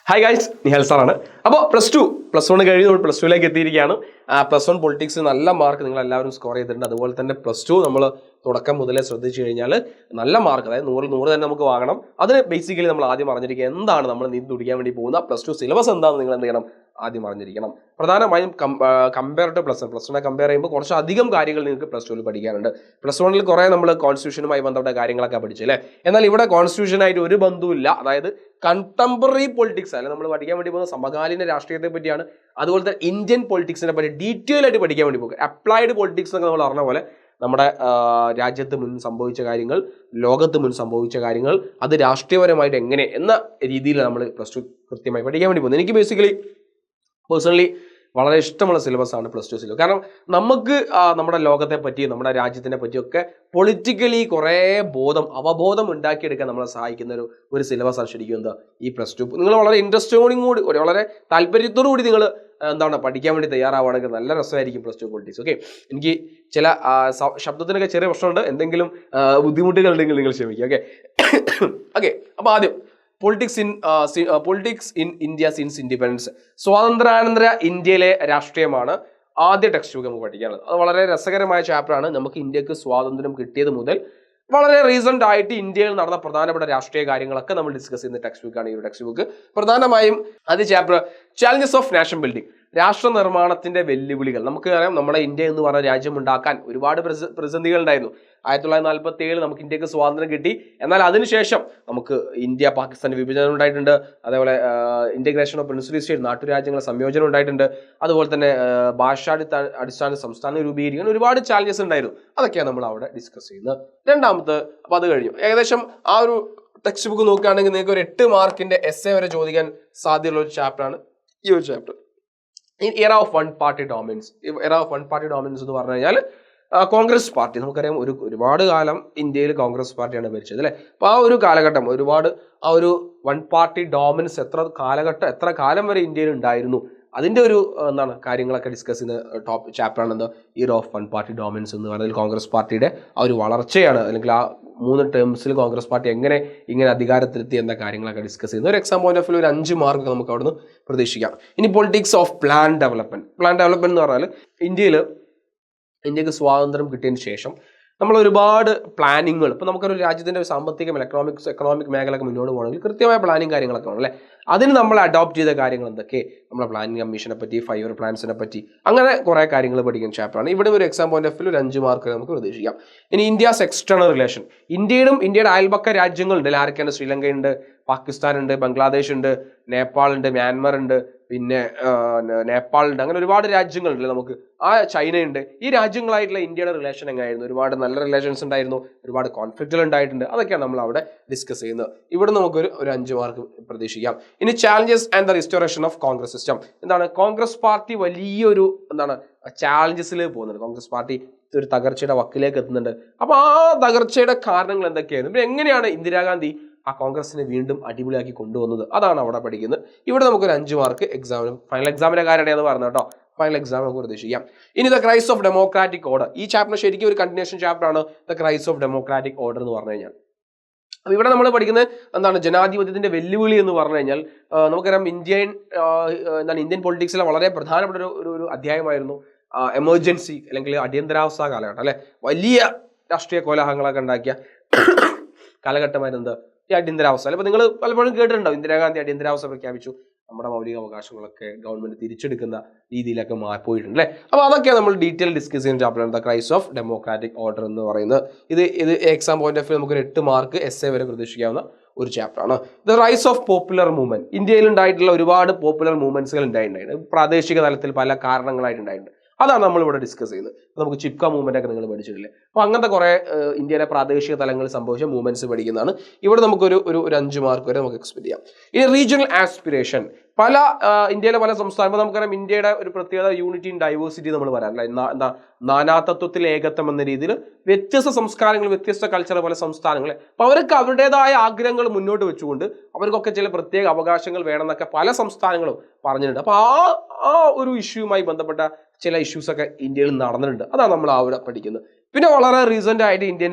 Hi guys, നിഹൽ സാറാണ്. അപ്പോൾ plus one കഴിഞ്ഞ് നമ്മൾ പ്ലസ് ടുവിലേക്ക് എത്തിയിരിക്കുകയാണ്. പ്ലസ് വൺ പൊളിറ്റിക്സ് നല്ല മാർക്ക് നിങ്ങൾ എല്ലാവരും സ്കോർ ചെയ്തിട്ടുണ്ട്. അതുപോലെ തന്നെ പ്ലസ് ടു നമ്മൾ തുടക്കം മുതലേ ശ്രദ്ധിച്ചു കഴിഞ്ഞാൽ നല്ല മാർക്ക്, അതായത് 100 തന്നെ നമുക്ക് വാങ്ങണം. അതിന് ബേസിക്കലി നമ്മൾ ആദ്യം അറിഞ്ഞിരിക്കുക എന്താണ് നമ്മൾ നീതി തുടിക്കാൻ വേണ്ടി പോകുന്ന പ്ലസ് ടു സിലബസ് എന്താണെന്ന് നിങ്ങൾ എന്ത് ചെയ്യണം, ആദ്യം അറിഞ്ഞിരിക്കണം. പ്രധാനമായും കമ്പയർ ടു പ്ലസ് വണ്ണെ കമ്പയർ ചെയ്യുമ്പോൾ കുറച്ച് അധികം കാര്യങ്ങൾ നിങ്ങൾക്ക് പ്ലസ് ടുവിൽ പഠിക്കാനുണ്ട്. പ്ലസ് വണ്ണിൽ കുറേ നമ്മൾ കോൺസ്റ്റിറ്റ്യൂഷനുമായി ബന്ധപ്പെട്ട കാര്യങ്ങളൊക്കെ പഠിച്ചല്ലേ. എന്നാൽ ഇവിടെ കോൺസ്റ്റിറ്റ്യൂഷനായിട്ട് ഒരു ബന്ധവുമില്ല. അതായത് കണ്ടംപററി പൊളിറ്റിക്സ് അല്ലെ നമ്മൾ പഠിക്കാൻ വേണ്ടി പോകുന്ന സമകാലീന രാഷ്ട്രീയത്തെ പറ്റിയാണ്. അതുപോലെ തന്നെ ഇന്ത്യൻ പൊളിറ്റിക്സിനെ പറ്റി ഡീറ്റെയിൽ ആയിട്ട് പഠിക്കാൻ വേണ്ടി പോകുക. അപ്ലൈഡ് പൊളിറ്റിക്സ് എന്നൊക്കെ നമ്മൾ പറഞ്ഞ പോലെ നമ്മുടെ രാജ്യത്ത് മുൻ സംഭവിച്ച കാര്യങ്ങൾ, ലോകത്ത് മുൻ സംഭവിച്ച കാര്യങ്ങൾ, അത് രാഷ്ട്രീയപരമായിട്ട് എങ്ങനെ എന്ന രീതിയിൽ നമ്മൾ പ്ലസ് ടു കൃത്യമായി പഠിക്കാൻ വേണ്ടി പോകുന്നത്. എനിക്ക് ബേസിക്കലി പേഴ്സണലി വളരെ ഇഷ്ടമുള്ള സിലബസ് ആണ് പ്ലസ് ടു സിലബസ്. കാരണം നമുക്ക് നമ്മുടെ ലോകത്തെ പറ്റിയും നമ്മുടെ രാജ്യത്തിനെ പറ്റിയൊക്കെ പൊളിറ്റിക്കലി കുറേ അവബോധം ഉണ്ടാക്കിയെടുക്കാൻ നമ്മളെ സഹായിക്കുന്ന ഒരു സിലബസാണ് ശരിക്കും എന്താ ഈ പ്ലസ് ടു. നിങ്ങൾ വളരെ ഇൻട്രസ്റ്റോടുകൂടി വളരെ താല്പര്യത്തോടു കൂടി നിങ്ങൾ എന്താണ് പഠിക്കാൻ വേണ്ടി തയ്യാറാവുകയാണെങ്കിൽ നല്ല രസമായിരിക്കും പ്ലസ് ടു പൊളിറ്റിക്സ്. ഓക്കെ, എനിക്ക് ചില ശബ്ദത്തിനൊക്കെ ചെറിയ പ്രശ്നമുണ്ട്, എന്തെങ്കിലും ബുദ്ധിമുട്ടുകൾ ഉണ്ടെങ്കിൽ നിങ്ങൾ ക്ഷമിക്കുക. ഓക്കെ. അപ്പോൾ ആദ്യം politics in India since independence, സ്വാതന്ത്ര്യാനന്തര ഇന്ത്യയിലെ രാഷ്ട്രീയമാണ് ആദ്യ ടെക്സ്റ്റ് ബുക്ക് നമുക്ക് പഠിക്കാനുള്ളത്. അത് വളരെ രസകരമായ ചാപ്റ്ററാണ്. നമുക്ക് ഇന്ത്യക്ക് സ്വാതന്ത്ര്യം കിട്ടിയത് മുതൽ വളരെ റീസെന്റ് ആയിട്ട് ഇന്ത്യയിൽ നടന്ന പ്രധാനപ്പെട്ട രാഷ്ട്രീയ കാര്യങ്ങളൊക്കെ നമ്മൾ ഡിസ്കസ് ചെയ്യുന്ന ടെക്സ്റ്റ് ബുക്കാണ് ഈ ഒരു ടെക്സ്റ്റ് ബുക്ക്. പ്രധാനമായും ആദ്യ chapter challenges of nation building, രാഷ്ട്ര നിർമ്മാണത്തിന്റെ വെല്ലുവിളികൾ. നമുക്ക് അറിയാം, നമ്മുടെ ഇന്ത്യ എന്ന് പറഞ്ഞ രാജ്യം ഉണ്ടാക്കാൻ ഒരുപാട് പ്രതിസന്ധികൾ ഉണ്ടായിരുന്നു. 1947 നമുക്ക് ഇന്ത്യക്ക് സ്വാതന്ത്ര്യം കിട്ടി. എന്നാൽ അതിനുശേഷം നമുക്ക് ഇന്ത്യ പാകിസ്ഥാൻ വിഭജനം ഉണ്ടായിട്ടുണ്ട്. അതേപോലെ ഇന്റഗ്രേഷൻ ഓഫ് പ്രിൻസിപ്പൽ സ്റ്റേറ്റ്, നാട്ടുരാജ്യങ്ങളുടെ സംയോജനം ഉണ്ടായിട്ടുണ്ട്. അതുപോലെ തന്നെ ഭാഷാടിസ്ഥാന സംസ്ഥാനം രൂപീകരിക്കാൻ ഒരുപാട് ചാലഞ്ചസ് ഉണ്ടായിരുന്നു. അതൊക്കെയാണ് നമ്മൾ അവിടെ ഡിസ്കസ് ചെയ്യുന്നത്. രണ്ടാമത്തെ, അപ്പോൾ അത് കഴിഞ്ഞു. ഏകദേശം ആ ഒരു ടെക്സ്റ്റ് ബുക്ക് നോക്കുകയാണെങ്കിൽ നിങ്ങൾക്ക് ഒരു 8 മാർക്കിന്റെ എസ്സേ വരെ ചോദിക്കാൻ സാധ്യതയുള്ള ഒരു ചാപ്റ്ററാണ് ഈ ഒരു ചാപ്റ്റർ. എറ ഓഫ് വൺ പാർട്ടി ഡോമിനൻസ്. എറ ഓഫ് വൺ പാർട്ടി ഡോമിനൻസ് എന്ന് പറഞ്ഞു കഴിഞ്ഞാൽ കോൺഗ്രസ് പാർട്ടി, നമുക്കറിയാം ഒരുപാട് കാലം ഇന്ത്യയിൽ കോൺഗ്രസ് പാർട്ടിയാണ് ഭരിച്ചത് അല്ലേ. അപ്പോൾ ആ ഒരു കാലഘട്ടം ആ ഒരു വൺ പാർട്ടി ഡോമിനൻസ് എത്ര കാലം വരെ ഇന്ത്യയിൽ ഉണ്ടായിരുന്നു, അതിൻ്റെ ഒരു കാര്യങ്ങളൊക്കെ ഡിസ്കസ് ചെയ്യുന്ന ടോപ്പ് ചാപ്റ്ററാണ് എന്താ year of one party dominance എന്ന് പറയുന്നത്. കോൺഗ്രസ് പാർട്ടിയുടെ ആ ഒരു വളർച്ചയാണ്, അല്ലെങ്കിൽ ആ 3 ടേംസിൽ കോൺഗ്രസ് പാർട്ടി ഇങ്ങനെ അധികാരത്തിലെത്തി എന്ന കാര്യങ്ങളൊക്കെ ഡിസ്കസ് ചെയ്യുന്ന ഒരു എക്സാം പോയിന്റ് ഓഫ് വ്യൂ ഒരു 5 മാർക്ക് നമുക്ക് അവിടുന്ന് പ്രതീക്ഷിക്കാം. ഇനി പൊളിറ്റിക്സ് ഓഫ് പ്ലാൻ ഡെവലപ്മെന്റ് എന്ന് പറഞ്ഞാൽ ഇന്ത്യക്ക് സ്വാതന്ത്ര്യം കിട്ടിയതിന് ശേഷം നമ്മൾ ഒരുപാട് പ്ലാനിങ്ങുകൾ, ഇപ്പോൾ നമുക്കൊരു രാജ്യത്തിൻ്റെ സാമ്പത്തികം എക്കണോമിക് മേഖലയൊക്കെ മുന്നോട്ട് പോകണമെങ്കിൽ കൃത്യമായ പ്ലാനിങ് കാര്യങ്ങളൊക്കെ വേണം അല്ലേ. അതിന് നമ്മൾ അഡോപ്റ്റ് ചെയ്ത കാര്യങ്ങൾ എന്തൊക്കെ, നമ്മുടെ പ്ലാനിങ് കമ്മീഷനെ പറ്റി, 5 ഇയർ പ്ലാൻസിനെ പറ്റി, അങ്ങനെ കുറേ കാര്യങ്ങൾ പഠിക്കുന്ന ചാപ്റ്ററാണ്. ഇവിടെ ഒരു എക്സാം പോയിന്റ് ഓഫ് വ്യൂ ഒരു 5 മാർക്ക് നമുക്ക് പ്രതീക്ഷിക്കാം. ഇനി ഇന്ത്യസ് എക്സ്റ്റേണൽ റിലേഷൻ, ഇന്ത്യയുടെ അയൽപക്ക രാജ്യങ്ങളുണ്ട്. ആരൊക്കെയാണ്? ശ്രീലങ്കയുണ്ട്, പാകിസ്ഥാൻ ഉണ്ട്, ബംഗ്ലാദേശ് ഉണ്ട്, നേപ്പാൾ ഉണ്ട്, മ്യാൻമർ ഉണ്ട്, പിന്നെ നേപ്പാളുണ്ട്. അങ്ങനെ ഒരുപാട് രാജ്യങ്ങളുണ്ടല്ലേ നമുക്ക്. ചൈനയുണ്ട്. ഈ രാജ്യങ്ങളായിട്ടുള്ള ഇന്ത്യയുടെ റിലേഷൻ എങ്ങനെയായിരുന്നു? ഒരുപാട് നല്ല റിലേഷൻസ് ഉണ്ടായിരുന്നു, ഒരുപാട് കോൺഫ്ലിക്റ്റുകൾ ഉണ്ടായിട്ടുണ്ട്. അതൊക്കെയാണ് നമ്മൾ അവിടെ ഡിസ്കസ് ചെയ്യുന്നത്. ഇവിടെ നമുക്കൊരു 5 മാർക്ക് പ്രതീക്ഷിക്കാം. ഇനി challenges and the restoration of Congress system. Congress party വലിയൊരു ചാലഞ്ചസിൽ പോകുന്നുണ്ട്. കോൺഗ്രസ് പാർട്ടി ഒരു തകർച്ചയുടെ വക്കിലേക്ക് എത്തുന്നുണ്ട്. അപ്പോൾ ആ തകർച്ചയുടെ കാരണങ്ങൾ എന്തൊക്കെയായിരുന്നു, പിന്നെ എങ്ങനെയാണ് ഇന്ദിരാഗാന്ധി ആ കോൺഗ്രസിനെ വീണ്ടും അടിപൊളിയാക്കി കൊണ്ടുവന്നത്, അതാണ് അവിടെ പഠിക്കുന്നത്. ഇവിടെ നമുക്കൊരു 5 മാർക്ക് ഫൈനൽ എക്സാമിന്റെ കാര്യമാണ് പറഞ്ഞു കേട്ടോ. ഫൈനൽ എക്സാം നമുക്ക് പ്രതീക്ഷിക്കാം. ഇനി the crisis of democratic order. ഈ ചാപ്റ്റർ ശരിക്കും ഒരു കണ്ടിന്യൂഷൻ ചാപ്റ്റർ ആണ്, the crisis of democratic order എന്ന് പറഞ്ഞു കഴിഞ്ഞാൽ. അപ്പോൾ ഇവിടെ നമ്മൾ പഠിക്കുന്നത് ജനാധിപത്യത്തിന്റെ വെല്ലുവിളി എന്ന് പറഞ്ഞു കഴിഞ്ഞാൽ നമുക്കറിയാം ഇന്ത്യൻ പൊളിറ്റിക്സിലെ വളരെ പ്രധാനപ്പെട്ട ഒരു അധ്യായമായിരുന്നു എമർജൻസി, അല്ലെങ്കിൽ അടിയന്തരാവസ്ഥ കാലഘട്ടം അല്ലെ. വലിയ രാഷ്ട്രീയ കോലാഹലങ്ങളൊക്കെ ഉണ്ടാക്കിയ കാലഘട്ടമായിരുന്നു ഈ അടിയന്തരാവസ്ഥ. അപ്പോൾ നിങ്ങൾ പലപ്പോഴും കേട്ടിട്ടുണ്ടാവും, ഇന്ദിരാഗാന്ധി അടിയന്തരാവസ്ഥ പ്രഖ്യാപിച്ചു, നമ്മുടെ മൗലിക അവകാശങ്ങളൊക്കെ ഗവൺമെന്റ് തിരിച്ചെടുക്കുന്ന രീതിയിലൊക്കെ പോയിട്ടുണ്ട് അല്ലേ. അപ്പോൾ അതൊക്കെയാണ് നമ്മൾ ഡീറ്റെയിൽ ഡിസ്കസ് ചെയ്യുന്ന ചാപ്റ്ററാണ് the crisis of democratic order എന്ന് പറയുന്നത്. ഇത് എക്സാം പോയിന്റ് ഓഫ് വ്യൂ നമുക്ക് 8 മാർക്ക് എസ്സേ വരെ പ്രതീക്ഷിക്കാവുന്ന ഒരു ചാപ്റ്ററാണ്. The rise of popular movement. ഇന്ത്യയിൽ ഉണ്ടായിട്ടുള്ള ഒരുപാട് പോപ്പുലർ മൂവ്മെന്റ്സുകൾ ഉണ്ടായിട്ടുണ്ട്. പ്രാദേശിക തലത്തിൽ പല കാരണങ്ങളായിട്ടുണ്ടായിട്ടുണ്ട്. അതാണ് നമ്മളിവിടെ ഡിസ്കസ് ചെയ്യുന്നത്. നമുക്ക് ചിപ്ക മൂവ്മെന്റ് ഒക്കെ നിങ്ങൾ പഠിച്ചിട്ടില്ലേ. അപ്പോൾ അങ്ങനത്തെ കുറേ ഇന്ത്യയിലെ പ്രാദേശിക തലങ്ങളിൽ സംഭവിച്ച മൂവ്മെന്റ്സ് പഠിക്കുന്നതാണ്. ഇവിടെ നമുക്കൊരു 5 മാർക്ക് വരെ നമുക്ക് എക്സ്പെക്ട് ചെയ്യാം. ഇനി റീജിയണൽ ആസ്പിറേഷൻ. ഇന്ത്യയിലെ പല സംസ്ഥാനങ്ങൾ, നമുക്കറിയാം ഇന്ത്യയുടെ ഒരു പ്രത്യേകത യൂണിറ്റി ഇൻ ഡൈവേഴ്സിറ്റി നമ്മൾ പറയാം. നാനാതത്വത്തിൽ ഏകത്വം എന്ന രീതിയിൽ വ്യത്യസ്ത സംസ്കാരങ്ങൾ, വ്യത്യസ്ത കൾച്ചർ, പല സംസ്ഥാനങ്ങൾ. അപ്പോൾ അവർക്ക് അവരുടേതായ ആഗ്രഹങ്ങൾ മുന്നോട്ട് വെച്ചുകൊണ്ട് അവർക്കൊക്കെ ചില പ്രത്യേക അവകാശങ്ങൾ വേണമെന്നൊക്കെ പല സംസ്ഥാനങ്ങളും പറഞ്ഞിട്ടുണ്ട്. അപ്പോൾ ആ ഒരു ഇഷ്യൂവുമായി ബന്ധപ്പെട്ട ചില ഇഷ്യൂസ് ഒക്കെ ഇന്ത്യയിൽ നടന്നിട്ടുണ്ട്. അതാണ് നമ്മൾ അവിടെ പഠിക്കുന്നത്. പിന്നെ വളരെ റീസെന്റ് ആയിട്ട് ഇന്ത്യൻ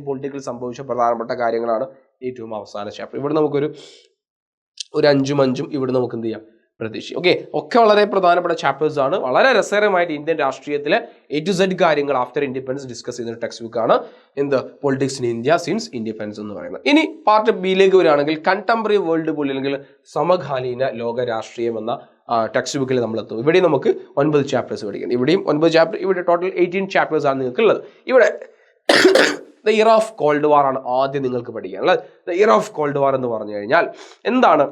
പൊളിറ്റിക്കൽ സംഭവിച്ച പ്രധാനപ്പെട്ട കാര്യങ്ങളാണ് ഏറ്റവും അവസാന ചാപ്റ്റർ. ഇവിടെ നമുക്കൊരു ഒരു 5 ഇവിടെ നമുക്ക് എന്ത് ചെയ്യാം പ്രതീക്ഷിക്കും. ഓക്കെ, ഒക്കെ വളരെ പ്രധാനപ്പെട്ട ചാപ്റ്റേഴ്സ് ആണ്. വളരെ രസകരമായിട്ട് ഇന്ത്യൻ രാഷ്ട്രീയത്തിലെ A to Z കാര്യങ്ങൾ ആഫ്റ്റർ ഇൻഡിപെൻഡൻസ് ഡിസ്കസ് ചെയ്യുന്ന ഒരു ടെക്സ്റ്റ് ബുക്കാണ് എന്ത് politics in India since independence എന്ന് പറയുന്നത്. ഇനി പാർട്ട് ബിയിലേക്ക് വരികയാണെങ്കിൽ കണ്ടംപററി വേൾഡ് പോലും അല്ലെങ്കിൽ സമകാലീന ലോക രാഷ്ട്രീയം എന്ന ടെക്സ്റ്റ് ബുക്കിൽ നമ്മൾ എത്തും. ഇവിടെ നമുക്ക് 9 ചാപ്റ്റേഴ്സ് പഠിക്കണം. ഇവിടെയും 9 ചാപ്റ്റർ, ഇവിടെ ടോട്ടൽ 18 ചാപ്റ്റേഴ്സ് ആണ് നിങ്ങൾക്ക് ഉള്ളത്. ഇവിടെ ദ ഇയർ ഓഫ് കോൾഡ് വാർ ആണ് ആദ്യം നിങ്ങൾക്ക് പഠിക്കാനുള്ളത്. ദ ഇയർ ഓഫ് കോൾഡ് വാർ എന്ന് പറഞ്ഞു കഴിഞ്ഞാൽ എന്താണ്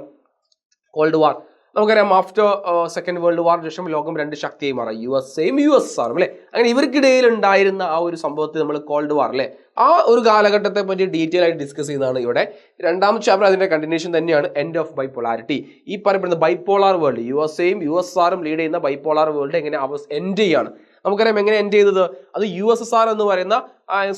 കോൾഡ് വാർ? നമുക്കറിയാം ആഫ്റ്റർ സെക്കൻഡ് വേൾഡ് വാറിന് ശേഷം ലോകം 2 ശക്തിയായി മാറാം, USA-യും USSR-ഉം അല്ലേ. അങ്ങനെ ഇവർക്കിടയിൽ ഉണ്ടായിരുന്ന ആ ഒരു സംഭവത്തെ നമ്മൾ കോൾഡ് വാർ അല്ലേ, ആ ഒരു കാലഘട്ടത്തെ പറ്റി ഡീറ്റെയിൽ ആയിട്ട് ഡിസ്കസ് ചെയ്യുന്നതാണ് ഇവിടെ. രണ്ടാമത്തെ ചാപ്റ്റർ അതിന്റെ കണ്ടിന്യൂഷൻ തന്നെയാണ്, എൻഡ് ഓഫ് ബൈപോളാരിറ്റി. ഈ പറയപ്പെടുന്ന ബൈപോളാർ വേൾഡ്, USA-യും USSR-ഉം ലീഡ് ചെയ്യുന്ന ബൈപോളാർ വേൾഡ് എങ്ങനെ എൻഡ് ചെയ്യാണ്. നമുക്കറിയാം എങ്ങനെ എൻഡ് ചെയ്തത്. അത് USSR എന്ന് പറയുന്ന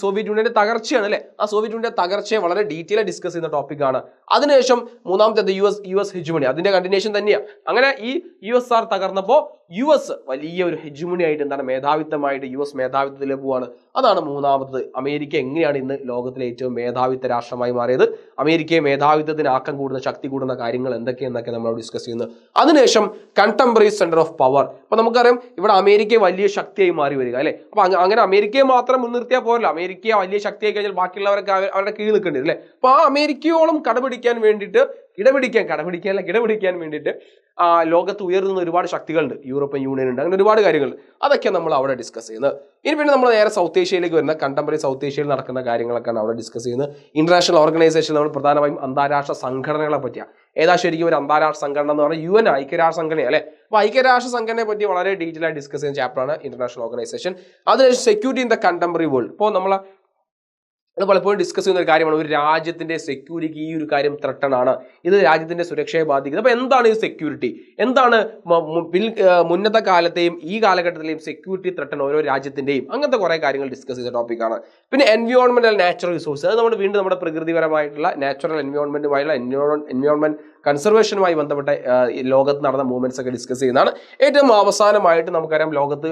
സോവിയറ്റ് യൂണിയന്റെ തകർച്ചയാണ് അല്ലെ. ആ സോവിയറ്റ് യൂണിയന്റെ തകർച്ചയെ വളരെ ഡീറ്റെയിൽ ആയി ഡിസ്കസ് ചെയ്യുന്ന ടോപ്പിക്കാണ്. അതിനുശേഷം മൂന്നാമത്തെ US ഹെജുമണി, അതിന്റെ കണ്ടിന്യൂഷൻ തന്നെയാണ്. അങ്ങനെ ഈ USSR തകർന്നപ്പോൾ US വലിയ ഒരു ഹെജുമണി ആയിട്ട് എന്താണ് മേധാവിത്വമായിട്ട് US മേധാവിത്വത്തിലേക്ക് പോവാണ്. അതാണ് മൂന്നാമത്തത്. അമേരിക്ക എങ്ങനെയാണ് ഇന്ന് ലോകത്തിലെ ഏറ്റവും മേധാവിത്വ രാഷ്ട്രമായി മാറിയത്, അമേരിക്കയെ മേധാവിത്വത്തിന് ആക്കം കൂടുന്ന ശക്തി കൂടുന്ന കാര്യങ്ങൾ എന്തൊക്കെയെന്നൊക്കെ നമ്മൾ ഡിസ്കസ് ചെയ്യുന്നത്. അതിനുശേഷം കണ്ടംപററി സെന്റർ ഓഫ് പവർ. അപ്പൊ നമുക്കറിയാം ഇവിടെ അമേരിക്ക വലിയ ശക്തിയായി മാറി വരിക അല്ലെ. അപ്പൊ അങ്ങനെ അമേരിക്കയെ മാത്രം മുൻനിർത്തിയാൽ പോരല്ലോ, അമേരിക്ക വലിയ ശക്തിയായി കഴിഞ്ഞാൽ ബാക്കിയുള്ളവരൊക്കെ അവരുടെ കീഴിൽ നിൽക്കേണ്ടി വരും അല്ലെ. അപ്പൊ ആ അമേരിക്കയോളം കിടപിടിക്കാൻ വേണ്ടിയിട്ട് ലോകത്ത് ഉയർന്ന ഒരുപാട് ശക്തികളുണ്ട്. യൂറോപ്യൻ യൂണിയൻ ഉണ്ട്, അങ്ങനെ ഒരുപാട് കാര്യങ്ങളുണ്ട്. അതൊക്കെ നമ്മൾ അവിടെ ഡിസ്കസ് ചെയ്യുന്നത്. ഇനി പിന്നെ നമ്മൾ നേരെ സൗത്ത് ഏഷ്യയിലേക്ക് വരുന്ന കണ്ടംപററി സൗത്ത് ഏഷ്യയിൽ നടക്കുന്ന കാര്യങ്ങളൊക്കെയാണ് അവിടെ ഡിസ്കസ് ചെയ്യുന്നത്. ഇന്റർനാഷണൽ ഓർഗനൈസേഷൻ നമ്മൾ പ്രധാനമായും അന്താരാഷ്ട്ര സംഘടനകളെ പറ്റിയാണ്. ഏതാ ശരിക്കും ഒരു അന്താരാഷ്ട്ര സംഘടന എന്ന് പറഞ്ഞാൽ UN, ഐക്യരാഷ്ട്ര സംഘടന അല്ലെ. അപ്പൊ ഐക്യരാഷ്ട്ര സംഘടനയെ പറ്റി വളരെ ഡീറ്റെയിൽ ആയി ഡിസ്കസ് ചെയ്യുന്ന ചാപ്റ്ററാണ് ഇന്റർനാഷണൽ ഓർഗനൈസേഷൻ. അതിനുശേഷം security in the contemporary world. ഇപ്പോൾ നമ്മൾ പലപ്പോഴും ഡിസ്കസ് ചെയ്യുന്ന ഒരു കാര്യമാണ്, ഒരു രാജ്യത്തിന്റെ സെക്യൂരിറ്റിക്ക് ഈ ഒരു കാര്യം ത്രട്ടനാണ്, ഇത് രാജ്യത്തിന്റെ സുരക്ഷയെ ബാധിക്കുന്നത്. അപ്പൊ എന്താണ് ഈ സെക്യൂരിറ്റി, എന്താണ് മുന്നത്തെ കാലത്തെയും ഈ കാലഘട്ടത്തിലെയും സെക്യൂരിറ്റി ത്രട്ടൻ ഓരോ രാജ്യത്തിന്റെയും, അങ്ങനത്തെ കുറെ കാര്യങ്ങൾ ഡിസ്കസ് ചെയ്ത ടോപ്പിക്കാണ്. പിന്നെ എൻവയോൺമെന്റൽ നാച്ചുറൽ റിസോഴ്സ്, അത് നമ്മൾ വീണ്ടും നമ്മുടെ പ്രകൃതിപരമായിട്ടുള്ള നാച്ചുറൽ എൻവയോൺമെന്റുമായുള്ള എൻവയോൺമെന്റ് കൺസർവേഷനുമായി ബന്ധപ്പെട്ട ലോകത്ത് നടന്ന മൂവ്മെന്റ്സ് ഒക്കെ ഡിസ്കസ് ചെയ്യുന്നതാണ്. ഏറ്റവും അവസാനമായിട്ട് നമുക്കറിയാം ലോകത്ത്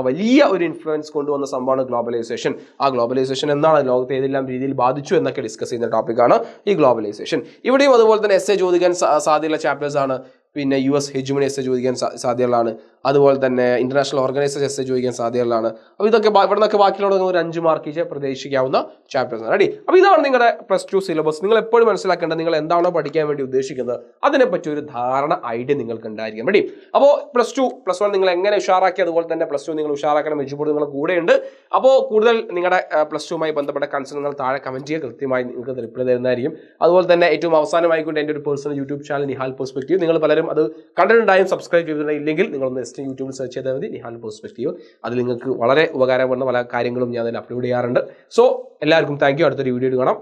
വലിയ ഒരു ഇൻഫ്ലുവൻസ് കൊണ്ടുവന്ന സംഭവമാണ് ഗ്ലോബലൈസേഷൻ. ആ ഗ്ലോബലൈസേഷൻ എന്താണ്, ലോകത്തെ ഏതെല്ലാം രീതിയിൽ ബാധിച്ചു എന്നൊക്കെ ഡിസ്കസ് ചെയ്യുന്ന ടോപ്പിക്കാണ് ഈ ഗ്ലോബലൈസേഷൻ. ഇവിടെയും അതുപോലെ തന്നെ essay ചോദിക്കാൻ സാധ്യതയുള്ള ചാപ്റ്റേഴ്സ് ആണ്. പിന്നെ US ഹെജുമണി essay ചോദിക്കാൻ സാധ്യതകളാണ്. അതുപോലെ തന്നെ ഇന്റർനാഷണൽ ഓർഗനൈസേഷൻ essay ചോദിക്കാൻ സാധ്യതകളാണ്. അപ്പോൾ ഇതൊക്കെ ഇവിടെ നിന്നൊക്കെ ബാക്കിയുള്ള ഒരു 5 മാർക്ക് പ്രതീക്ഷിക്കാവുന്ന ചാപ്റ്റേഴ്സ് ആണ്. റെഡി. അപ്പോൾ ഇതാണ് നിങ്ങളുടെ +2 സിലബസ്. നിങ്ങൾ എപ്പോഴും മനസ്സിലാക്കേണ്ടത്, നിങ്ങൾ എന്താണോ പഠിക്കാൻ വേണ്ടി ഉദ്ദേശിക്കുന്നത് അതിനെപ്പറ്റി ഒരു ധാരണ, ഐഡിയ നിങ്ങൾക്ക് ഉണ്ടായിരിക്കും. റെഡി. അപ്പോൾ +2 +1 നിങ്ങൾ എങ്ങനെ ഉഷാറാക്കി, അതുപോലെ തന്നെ +2 നിങ്ങൾ ഉഷാറാക്കണം. മെജുബോർഡ് നിങ്ങൾ കൂടെയുണ്ട്. അപ്പോൾ കൂടുതൽ നിങ്ങളുടെ +2മായി ബന്ധപ്പെട്ട കൺസേൺ നിങ്ങൾ താഴെ കമന്റ് ചെയ്യുക, കൃത്യമായി നിങ്ങൾക്ക് റിപ്ലൈ തരുന്നതായിരിക്കും. അതുപോലെ തന്നെ ഏറ്റവും അവസാനമായിക്കൊണ്ട് എൻ്റെ ഒരു personal YouTube channel Nihal perspective, നിങ്ങൾ പലരും അത് കണ്ടിട്ടുണ്ടായും, സബ്സ്ക്രൈബ് ചെയ്തിട്ടുണ്ടെങ്കിൽ നിങ്ങളൊന്ന് യൂട്യൂബിൽ സെർച്ച് ചെയ്താൽ മതി നിഹാൽ പെർസ്പെക്റ്റീവ്. അതിൽ നിങ്ങൾക്ക് വളരെ ഉപകാരപ്പെടുന്ന പല കാര്യങ്ങളും ഞാൻ അതിൽ അപ്ലോഡ് ചെയ്യാറുണ്ട്. സോ എല്ലാവർക്കും താങ്ക് യു. അടുത്തൊരു വീഡിയോ കാണാം.